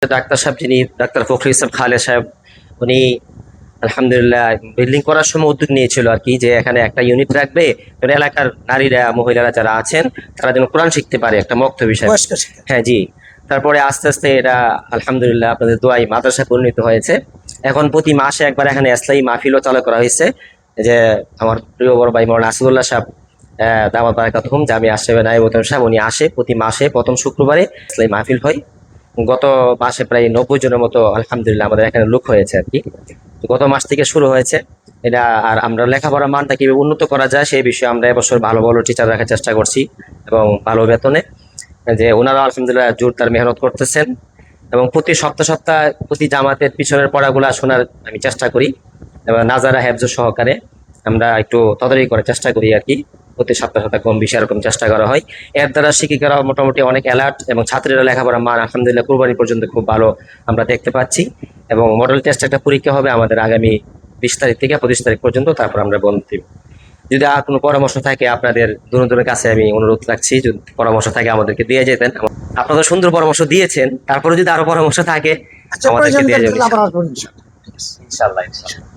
Doctor সাহেব, যিনি doctor Fakhrul Islam Khaled সাহেব, উনি আলহামদুলিল্লাহ বিল্ডিং করার সময় উদ্যোগ নিয়েছিল আর কি, যে এখানে একটা ইউনিট রাখবে, যেন এলাকার নারীরা মহিলারা যারা আছেন তারা যেন কোরআন শিখতে পারে, একটা মক্তব বিষয়। হ্যাঁ জি। তারপরে আস্তে আস্তে এটা আলহামদুলিল্লাহ আপনাদের দোয়ায় মাদ্রাসা পরিণত হয়েছে। এখন প্রতি মাসে একবার এখানে ইসলামী মাহফিলও চালু করা হয়েছে, যে আমার প্রিয় বড় ভাই মৌলানা আসিফুল্লাহ সাহেব, দাওয়াত বারাকাতুহুম, জামিয়া আশরাফে নায়েব সাহেব, উনি আসে প্রতি মাসে প্রথম শুক্রবারে ইসলামী মাহফিল হয়। গত মাসে প্রায় 90 জনের মতো আলহামদুলিল্লাহ আমাদের এখানে লোক হয়েছে আর কি। তো গত মাস থেকে শুরু হয়েছে এটা। আর আমরা লেখাপড়ার মানটা কিভাবে উন্নত করা যায় সেই বিষয়ে আমরা এবছর ভালো ভালো টিচার রাখার চেষ্টা করছি, এবং ভালো বেতনে, যে ওনারা আলহামদুলিল্লাহ জোরদার মেহনত করতেছেন। এবং প্রতি সপ্তাহ প্রতি জামাতের পিছনের পড়াগুলা শোনার আমি চেষ্টা করি, এবং নাজারা হেফজ সহকারে আমরা একটু তদারকি করার চেষ্টা করি আর কি। প্রতি সপ্তাহ কম বেশি এরকম চেষ্টা করা হয়। এর দ্বারা শিক্ষিকারা মোটামুটি অনেক অ্যালার্ট, এবং ছাত্রীরা লেখাপড়ার মান আলহামদুলিল্লাহ কুরবানি পর্যন্ত খুব ভালো আমরা দেখতে পাচ্ছি। এবং মডেল টেস্ট একটা পরীক্ষা হবে আমাদের আগামী 20 তারিখ থেকে 25 তারিখ পর্যন্ত, তারপর আমরা বন্ধ দিব। যদি আর কোনো পরামর্শ থাকে আপনাদের দুজনের কাছে আমি অনুরোধ রাখছি, যদি পরামর্শ থাকে আমাদেরকে দিয়ে যেতেন। আপনারা সুন্দর পরামর্শ দিয়েছেন, তারপরে যদি আরো পরামর্শ থাকে আমাদেরকে দিয়ে যাবেন ইনশাআল্লাহ। ইনশাআল্লাহ।